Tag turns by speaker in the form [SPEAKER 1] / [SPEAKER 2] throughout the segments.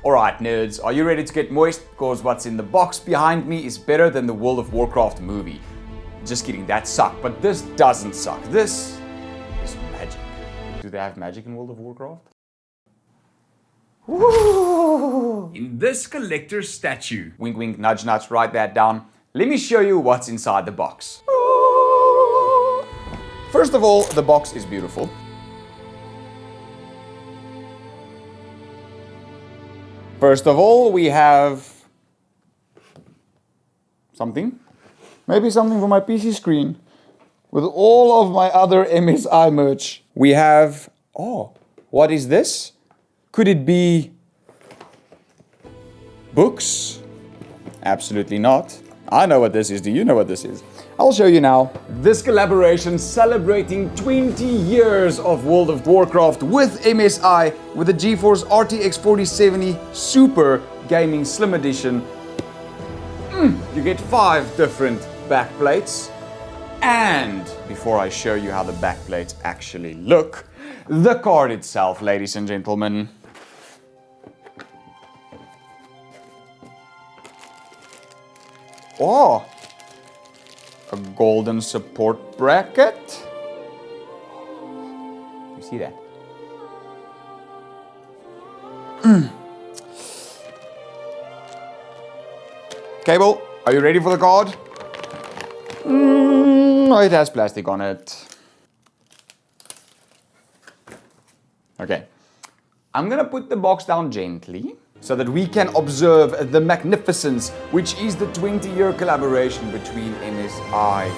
[SPEAKER 1] Alright nerds, are you ready to get moist? Because what's in the box behind me is better than the World of Warcraft movie. Just kidding, that sucked, but this doesn't suck. This is magic. Do they have magic in World of Warcraft? Woo! In this collector statue, wink wink nudge nudge, write that down. Let me show you what's inside the box. First of all, the box is beautiful. First of all, we have something. Maybe something for my PC screen. With all of my other MSI merch. We have, oh, what is this? Could it be books? Absolutely not. I know what this is. Do you know what this is? I'll show you now. This collaboration celebrating 20 years of World of Warcraft with MSI with the GeForce RTX 4070 Super Gaming Slim Edition. You get 5 different backplates. And before I show you how the backplates actually look, the card itself, ladies and gentlemen. Oh, a golden support bracket. You see that? Cable, are you ready for the card? No, it has plastic on it. Okay, I'm gonna put the box down gently so that we can observe the magnificence, which is the 20-year collaboration between MSI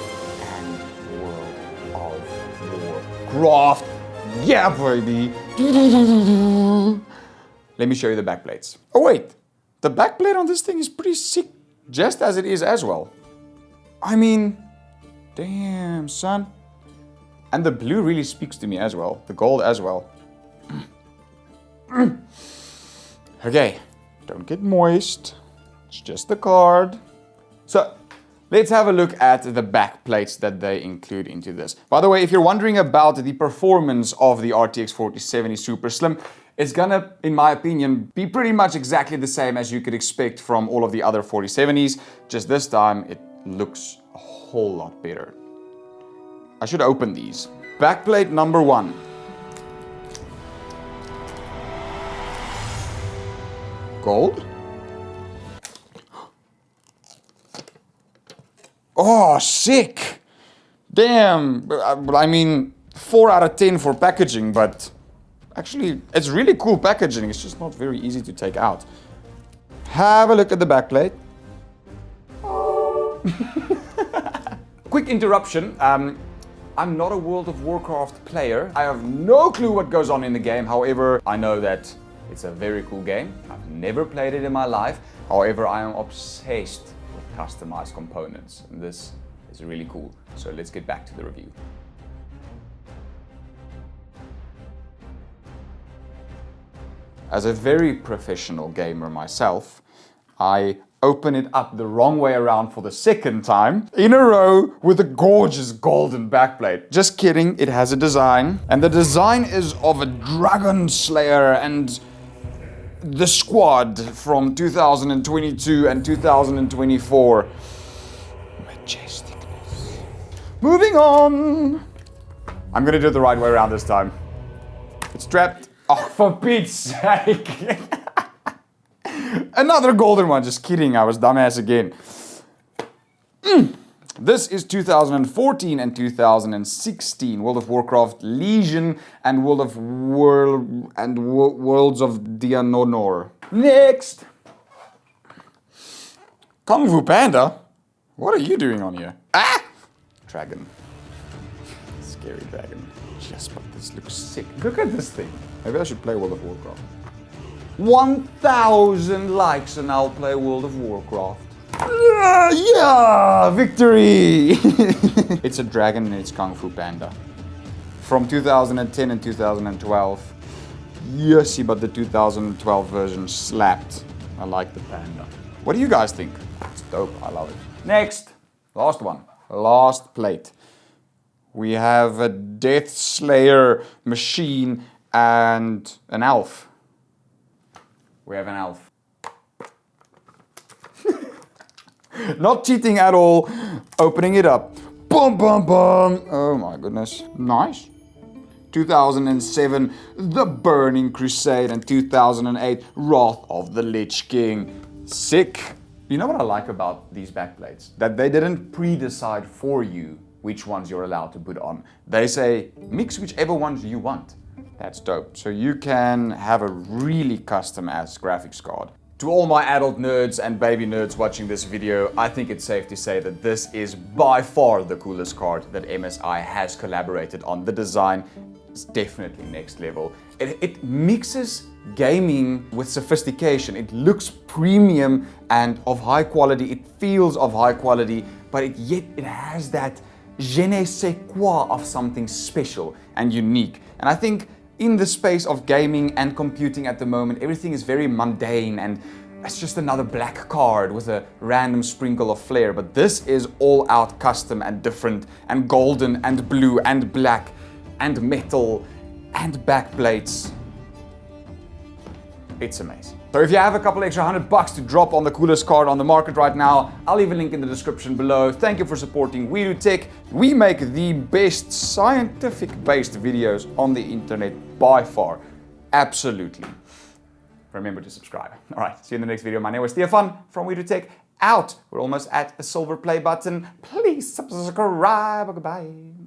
[SPEAKER 1] and World of Warcraft. Yeah, baby! Let me show you the backplates. Oh wait, the backplate on this thing is pretty sick, just as it is as well. I mean, damn, son. And the blue really speaks to me as well, the gold as well. Okay, don't get moist. It's just the card. So, let's have a look at the back plates that they include into this. By the way, if you're wondering about the performance of the RTX 4070 Super Slim, it's gonna, in my opinion, be pretty much exactly the same as you could expect from all of the other 4070s. Just this time, it looks a whole lot better. I should open these. Backplate number 1. Gold? Oh, sick! Damn, I mean, 4 out of 10 for packaging, but actually, it's really cool packaging. It's just not very easy to take out. Have a look at the backplate. Quick interruption. I'm not a World of Warcraft player. I have no clue what goes on in the game. However, I know that it's a very cool game. I've never played it in my life. However, I am obsessed with customized components. And this is really cool. So let's get back to the review. As a very professional gamer myself, I open it up the wrong way around for the second time in a row with a gorgeous golden backplate. Just kidding, it has a design. And the design is of a dragon slayer and the squad from 2022 and 2024. Majesticness. Moving on. I'm gonna do it the right way around this time. It's strapped. Oh, for Pete's sake. Another golden one, just kidding, I was dumbass again. This is 2014 and 2016 World of Warcraft Legion and Worlds of Dianonor. Next! Kung Fu Panda? What are you doing on here? Ah! Dragon. Scary dragon. Just, but this looks sick. Look at this thing. Maybe I should play World of Warcraft. 1,000 likes and I'll play World of Warcraft. Yeah, victory! It's a dragon and it's Kung Fu Panda. From 2010 and 2012. Yes, but the 2012 version slapped. I like the panda. What do you guys think? It's dope, I love it. Next, last one, last plate. We have a Death Slayer machine and an elf. We have an elf. Not cheating at all. Opening it up. Boom, boom, boom. Oh my goodness. Nice. 2007, The Burning Crusade, and 2008, Wrath of the Lich King. Sick. You know what I like about these backplates? That they didn't pre-decide for you which ones you're allowed to put on. They say, mix whichever ones you want. That's dope. So you can have a really custom-ass graphics card. To all my adult nerds and baby nerds watching this video, I think it's safe to say that this is by far the coolest card that MSI has collaborated on. The design is definitely next level. It mixes gaming with sophistication. It looks premium and of high quality. It feels of high quality, but yet it has that je ne sais quoi of something special and unique. And I think in the space of gaming and computing at the moment, everything is very mundane and it's just another black card with a random sprinkle of flair. But this is all out custom and different and golden and blue and black and metal and backplates. It's amazing. So if you have a couple extra $100 to drop on the coolest card on the market right now, I'll leave a link in the description below. Thank you for supporting We Do Tech. We make the best scientific-based videos on the internet by far. Absolutely. Remember to subscribe. All right, see you in the next video. My name was Stefan from We Do Tech. Out. We're almost at a silver play button. Please subscribe. Goodbye.